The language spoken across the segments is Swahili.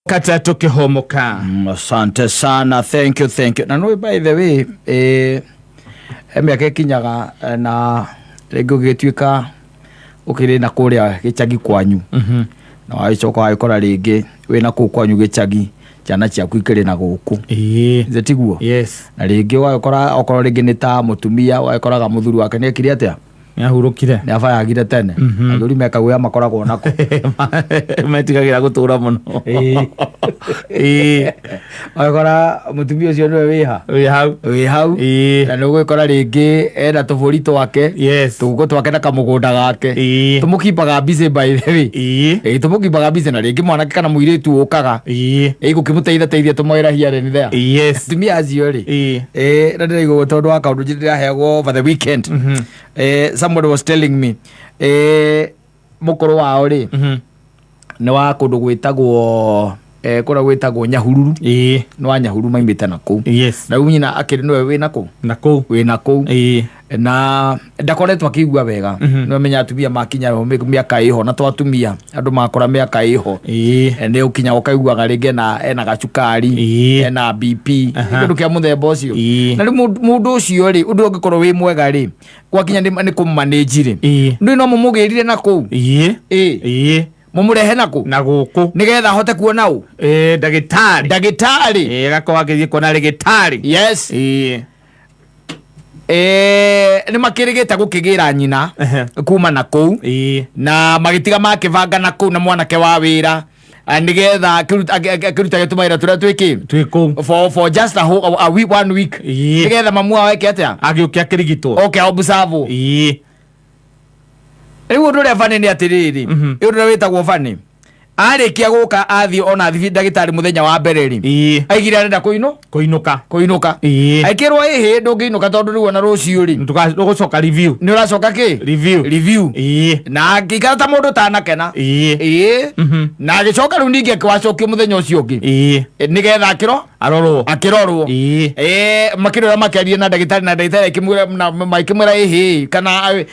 kata tukihomoka. Asante sana, thank you. Na no, by the way, miaka kinyaga na rego gituika ukiri na kuria gicagi kwanyu na waicoka waikora ringi wina ku kwanyu gicagi ciana ciaku ikiri na guku tiguo. Yes. Na ringi waikora okoro ringi ni ta mutumia waikoraga muthuri wake ni ekire atia yahurukire ni afayagire tene aguri mekagwa makoragwo nako metigagira gutura muno waikora mutumia ucio niwe wi hau na nugo ikora ringi ena tuburi twake tuguko twake na kamugunda gake tumukipaga busy by the way tumukipaga busy na ringi mwanake kana muiritu ukaga gukimuteithia tumoira hiare ni there tumia acio ri na ndirigo tondu wa kaundu njira heagwo for the weekend somebody was telling me mukoro wao ri ni wa kundu gwitagwo kura gwitagwo Nyahururu no Nyahururu maimite nako na unyina akiri niwe wi nako na ndakoretwo akigua wega no menya atumia makinya miaka iho na twatumia andu makora miaka iho ne ukinya ukaiguaga ringi na ena gacukari ena BP kindu kia muthemba ucio na ri mundu ucio ri undu ungikorwo wi mwega ri gwakinya ni kumanage ri ndu no mumugirire nako mumurehe nako na guku nigetha hote kuona u ndagitari gakwa githie kuona ndagitari yes ni makirigita gukigira nyina kuma na kou na magitiga makivanga na kou na mwanake wa wira nigetha akiruta gitumaira turia twiku for just a week 1 week nigetha mamua wake atia agiukia kirigitwo observe riu undu ria fani ni atiriri undu witagwo fani arikia guka athi ona ndagitari muthenya wa mbere ri aigire arenda kuinuka aikirwo ihi ndungiinuka tondu riu ona rucio ri tugucoka review ni uracoka ki review na ngikara ta mundu tanakena na agicoka riu ningi akiwacokio muthenya ucio ungi nigetha akirorwo makirora makiarie na ndagitari ikimwira ihi kana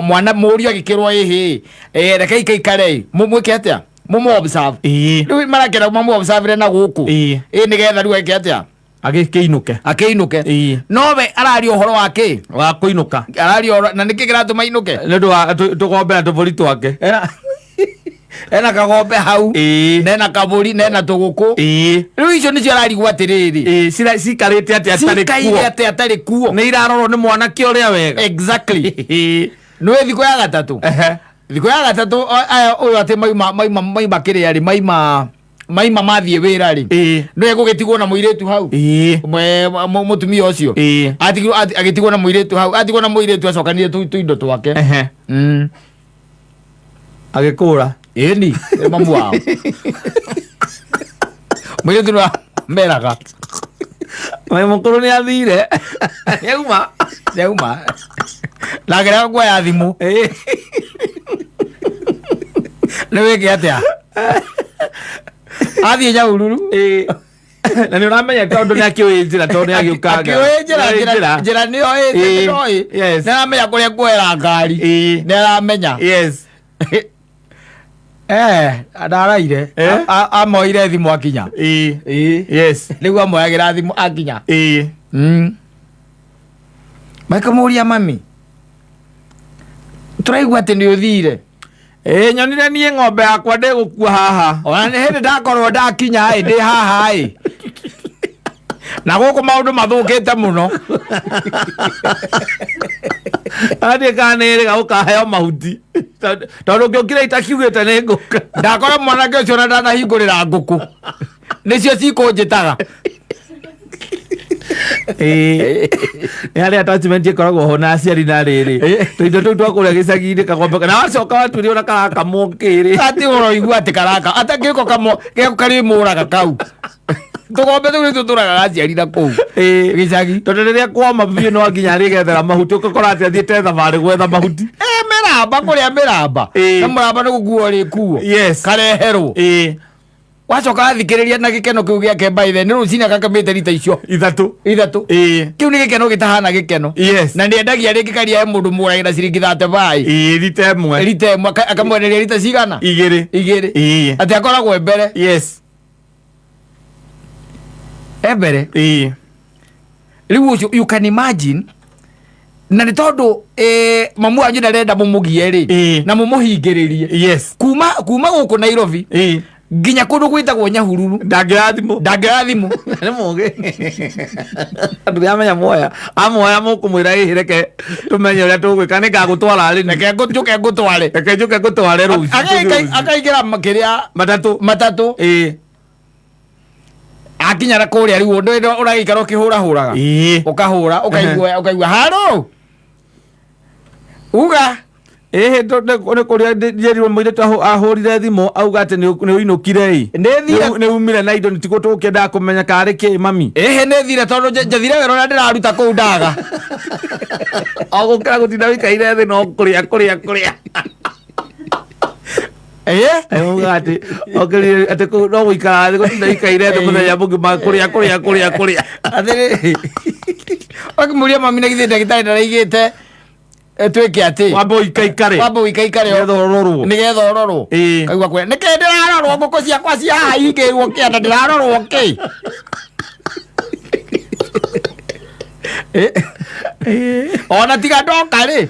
mwana murio agikirwo ihi reke ikare mumwike atia mumu observe riu marakera mumu observe na guku nigetha riu eke atia akiinuke nowe arari uhoro wake wa kuinuka arari na nikigira tumainuke ndu tugombe na tuburi twake ena kagombe hau nena kaburi nena tuguku riu icio nicio ararigwo atiriri cikarite atari kuo ni irarorwo ni mwanake uria wega exactly no thiko ya gatatu aya uyu ati maima kiria ri maima mathie wira ri no egugitigwo na muiretu hau mutumia ucio agitigwo na muiretu hau atigwo na muiretu acokanire tuindo twake agikura ni mamu wao muiretu na meraga mukuru ni athire yauma lagira kwa ya thimu niweke atia athie Nyahururu na ni uramenya tondu ni akiwinjira tondu ni agiukanga njira ni oi na amenya kuria kwera ngari ni aramenya ndaraire amoire thimu akinya riu amoyagira thimu akinya makamuria mami turaigua ati ni uthire nyonire nie ng'ombe yakwa ndigukua haha ona ni hindi ndakorwo ndakinya ndi haha na guku maundu mathukite muno andi kaniri gukaheo mahuti tondu ngiukire itakiugite ni nguka ndakora mwanake ucio na ndanahingurira nguku nicio cikunjitaga ni hari attachment ikoragwo ho na aciari na riri tuindo tuu twakuria gicagi-ini kagombe na wacoka watuire ona karakamwo kiri ati uroigua ati karaka atangiko kari muraga kau tugombe tu ni tuturaga aciari na kuu gicagi tondu riria kwoma biu no nginya rigethera mahuti ukakora ati athiite thabarĩ gwetha mahuti miramba kuria miramba na muramba ni gukuo ri kuo kareherwo wacoka athikiriria na gikeno kiu giake baithe ni rucini akakamite rita icio ithatu kiu ni gikeno gitahana gikeno na ni endagia ringi karia mundu muragira ciringi 35 rita imwe akamweneria rita cigana igiri ati akoragwo mbere Ebere. You can imagine na nĩ tondũ mamu wanyu ndarenda mũmũgie rĩ na mũmũhingĩrĩrie. Yes. Kuma gũkũ Nairobi nginya kũndũ gwĩtagwo Nyahururu ndangĩrathimũ nĩ mũgĩ andũ amenya muoya amuoya mũkũmwĩra reke tũmenye ũrĩa tũgwĩka nĩ ngagũtwara rĩ reke njũke ngũtware rũciũ akaingĩra makĩria matatũ akinyara kũrĩa rĩu ũndũ ũragĩikara ũkĩhũrahũraga ũkahũra ũkaigua haro uga nĩ kũrĩa njerirwo mũirĩtu ahũrire thimũ auga atĩ nĩ ũinũkire nĩ umire na indo nĩtiguo tũkĩendaga kũmenya karĩ kĩ mami nĩ thire tondũ njathire wĩra ũrĩa ndĩraruta kũu ndaga ogũkĩra gũtinda wĩikaire thĩ no kũrĩa auga atĩ no gũikara thĩ gũtinda wĩikaire thĩ mũthenya mũngĩ kũrĩa atĩrĩrĩ wakĩmũria mami na githĩ ndagĩtarĩ ndaraigĩte tweke ati wambo ikaikare nigetha ororwo kaigua kwe nike ndirarorwo ngũkũ ciakwa cia haingĩirwo kĩanda ndirarorwo kĩ ona tiga ndoka rĩ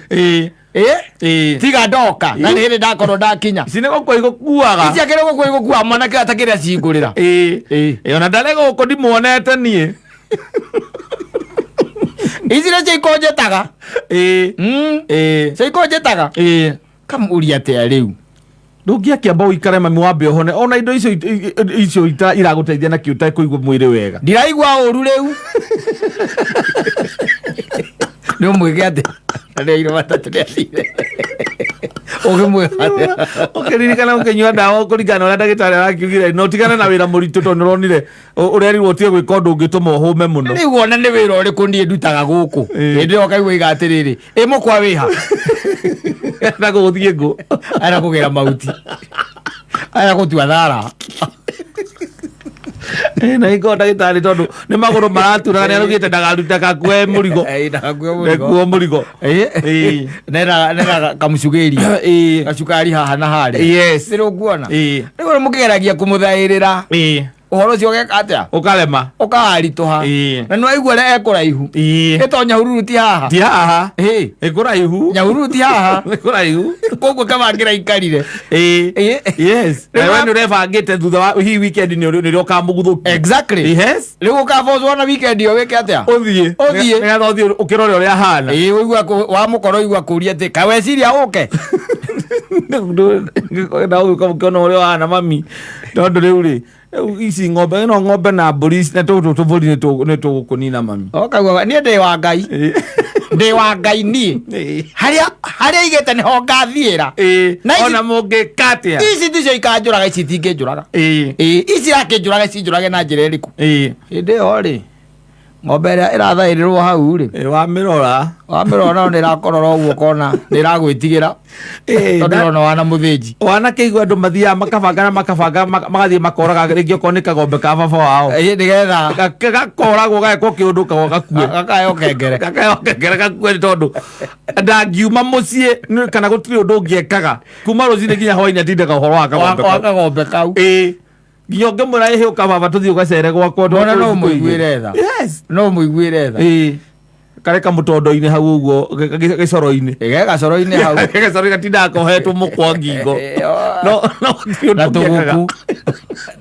tiga ndoka na nĩ hĩndĩ ndakorwo ndakinya ici nĩ gũkũ igũkuaga ici akĩrĩ gũkũ igũkuaga mwanake atakĩrĩa cingũrĩra ona ndarĩ gũkũ ndimuonete niĩ ici nĩ cikonjetaga cikonjetaga kamuria atĩa rĩu ndũngĩakĩamba ũikare mami wambe ũhone ona indo icio iragũteithia na kĩũta kũigua mwĩrĩ wega ndiraigua ũru rĩu nĩ ũmwĩke atĩ arĩa matatũ nĩathire ũkĩririkana ũkĩnyua ndawa kũringana ũrĩa ndagĩtarĩ arakiugire no tigane na wĩra mũritũ tondũ nĩũronire ũrerirwo ũtige gwĩka ũndũ ũngĩtũma ũhũme mũno rĩu ona nĩ wĩra ũrĩkũ niĩ ndutaga gũkũ hĩndĩ ĩyo ũkaigua iga atĩrĩrĩ mũkwa wĩha na gũgũthiĩ ngũ ara kũgera mahuti ara gũtua thara na iko ndagĩtarĩ tondũ nĩ magũrũ maratura nĩ arugĩte ndagarute gakue mũrigo mũrigo nera kamucugeria gacukari haha na harĩa nĩ ũkuona rĩu mũkĩgeragia kũmũthaĩrĩra ũhoro ũcio ũgeka atĩa ũkarema ũkaharitũha na nĩ waigua ũrĩa ekũraihu ĩto Nyahururu ti haha ĩkũraihu Nyahururu ti haha ĩkũraihu koguo kamangĩra ikarire yes we nĩ ũrebangĩte thutha wa hihi weekend nĩrĩo ũkamũguthũkia exactly rĩu ũkabozwo na weekend ĩyo wĩke atĩa ũthiĩ nĩgetha ũthiĩ ũkĩrore ũrĩa ahana wamũkora ũigua kũria atĩ kaweciria ũke na ũkĩona ũrĩa ahana mami tondũ rĩu rĩ ici ng'ombe ĩno ng'ombe na mbũri na tũbũri nĩ tũgũkũnina mami okauga niĩ ndĩ wa Ngai niĩ harĩa igĩte nĩho ngathiĩra ona mũngĩka atĩa ici ticio ikanjũraga ici itingĩnjũraga ici irakĩnjũraga cinjũrage na njĩra ĩrĩkũ hĩndĩ ĩyo rĩ ng'ombe ĩrĩa ĩrathaĩrĩrwo hau rĩ wamĩrora no nĩrakorora ũguo kona nĩragwĩtigĩra tondũ ĩrona wana mũthĩnji wanakĩigua andũ mathiaga makabanga magathiĩ makoraga rĩngĩ okorwo nĩ kagombe ka baba wao nĩgetha gakoragwo gagekwo kĩũndũ kao gakue gakayo kengere gakue tondũ ndangiuma mũciĩ kana gũtirĩ ũndũ ũngĩekaga kuma rũcinĩ nginya hwainĩ atindaga ũhoro wa kagombe kau nginya ũngĩmwĩra ĩhĩ ũkababa tũthiĩ ũgacere gwakwa no mũiguĩre tha karĩ kamũtondo-inĩ hau ũguo gĩcoro-inĩ gacoro-inĩ hau gacoro gatindaga kohetwo mũkwa ngingo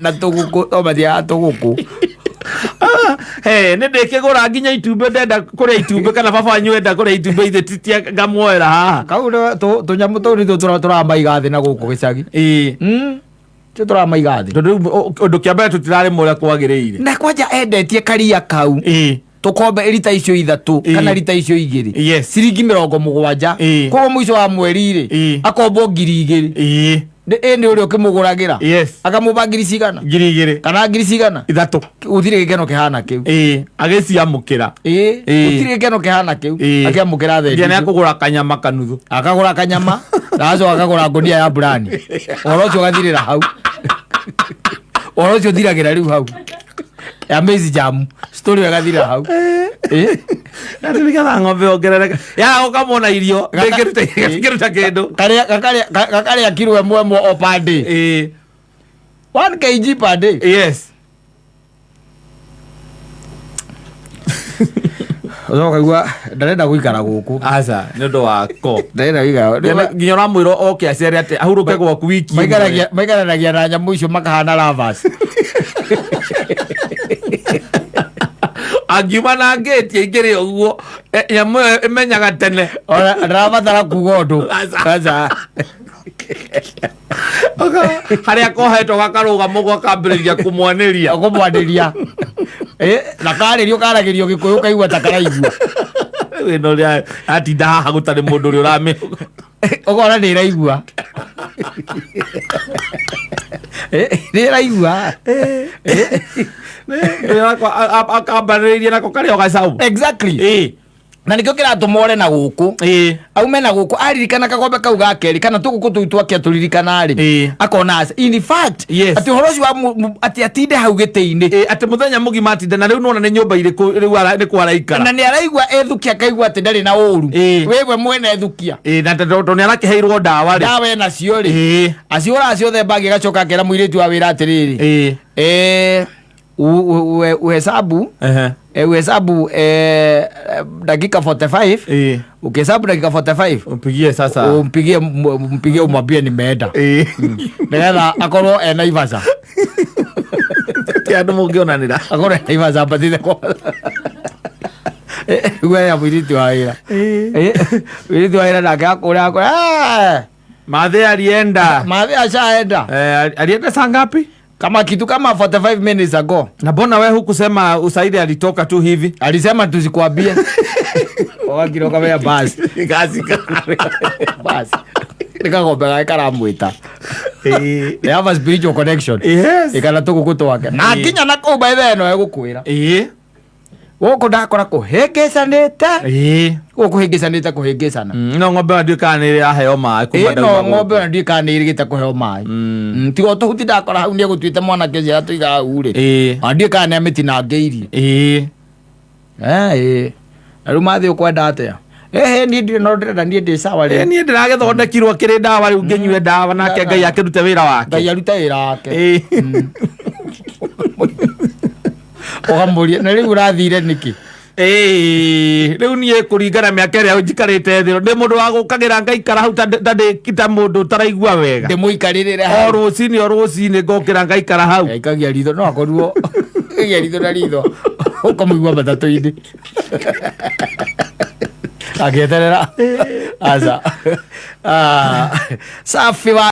na tũgũkũ to mathiaga tũgũkũ nĩ ndĩkĩgũra nginya itumbĩ ndenda kũrĩa itumbĩ kana baba wanyu enda kũrĩa itumbĩ ithe titia ngamuoera haha kau tũnyamũ tũu nĩtwo tũramaiga thĩ na gũkũ gĩcagi tũ tũramaiga thĩ tondũ ũndũ kĩa mbere tũtirarĩma ũrĩa kwagĩrĩire na kwanja endetie karia kau tũkombe rita icio ithatũ kana rita icio igĩrĩ ciringi 70 koguo mũico wa mweri rĩ akombwo 2,000 nĩ ũrĩa ũkĩmũgũragĩra akamũmba 2,000 kana 3,000 gũtirĩ gĩkeno kĩhana kĩu agĩciamũkĩra gũtirĩ gĩkeno kĩhana kĩu akĩamũkĩra thendi nĩ akũgũra kanyama kanuthu akagũra kanyama nacoka akagũra ngũnia ya burani ũhoro ũcio ũgathirĩra hau ũhoro ũcio ũthiragĩra rĩu hau ya mezi jamu story agathira hau na nĩgetha ng'ombe ongerereka ya ũkamona irio ngĩruta kĩndũ gakarĩa kiro ĩmwe o per day 1 kg per day yes Ucoka igua ndarenda guikara guku. Aca nĩ ũndũ wako. Ndarenda guikara. Nginya ũramwĩra oke acere atĩ ahurũke gwaku wiki. Maikaranagia na nyamũ icio makahana ravas. Angiuma na ngĩti aingĩre ũguo nyamũ ĩyo ĩmenyaga tene. Ndarabatara kuga ũndũ. Aca. Harĩa kohetwo gakarũgama ũguo akambĩrĩria kũmwanĩria. Na karĩrio karagĩrio Gĩkũyũ kaigua ta karaigua. Wĩna ũrĩa atinda haha gũtarĩ mũndũ ũrĩa ũramĩ. Ũkona nĩ ĩraigua. Nĩ ĩraigua. Akambanĩrĩirie nako karĩa gacaũ. Exactly. Na nĩkĩo kĩratũma ore na gũkũ. Aume na gũkũ aririkana kakombe kau ga kerĩ kana tũgũkũ tũu twake atũririkana-rĩ. Akona in fact atĩ ũhoro ũcio atĩ atinde hau gĩtĩ-inĩ. Atĩ mũthenya mũgima atinde na rĩu nĩwona nĩ nyũmba irĩkũ rĩu nĩkuo araikara. Na nĩ araigua ethukia akaigua atĩ ndarĩ na ũru. Wewe mwene ethukia. Na tondũ nĩ arakĩheirwo ndawa-rĩ. Ndawa enacio-rĩ. Aciũraga ciothe mbagi agacoka akera mũirĩtu wa wĩra atĩrĩrĩ. Uhesabu dakika 45. Ukihesabu dakika 45 umpigie sasa, umpigie umwambie nimeenda. Nĩgetha akorwo ena Ivasa. Andũ mũngĩonanĩra akorwo ena Ivasa abatithie kwa ya mũirĩtu wa wĩra. Mũirĩtu wa wĩra nake akũrĩa Mathe alienda. Mathe ashaenda. Alienda saa ngapi? Kama kitu kama 45 minutes ago. Na mbona wewe hukusema Usaidi alitoka tu hivi? Alisema tusikwambie. Wakiro kama ya basi. Gazi basi. Nikagombe gaikara mwita. They have a spiritual connection. Yes. Ikana tugukuto wake. Na kinya nako by the no egukwira. Woko ndakora kuhengecanite. Kuhengecanite kuhengecana. No ng'ombe ndikana ĩrĩ aheo maĩ kuma ndau. No ng'ombe ndikana ĩrĩgĩte kũheo maĩ. Tigo tũhuti ndakora hau nĩ egũtuĩte mwanake ũcio atũiga hau rĩ. Ndikana nĩ amĩtinangĩirie. Na rĩu mathiĩ ũkwenda atĩa? Niĩ ndirĩ no ndĩrenda niĩ ndĩ sawa rĩ. Niĩ ndĩragĩthondekirwo kĩrĩ ndawa rĩu ngĩnyue ndawa nake Ngai akĩrute wĩra wake. Ngai arute wĩra wake. Ogamuria na rĩu ũrathire nĩkĩ? Rĩu niĩ kũringana mĩaka ĩrĩa njikarĩte thĩ ndĩ mũndũ wa gũkagĩra ngaikara hau ta mũndũ taraigua wega. Ndĩmũikarĩrĩre hau. Rũcinĩ ngokĩra ngaikara hau. Ikagia ritho no akorirwo ikagia ritho na ritho ũkamũigua matatũ-inĩ. Agĩeterera. Aca. Safi wa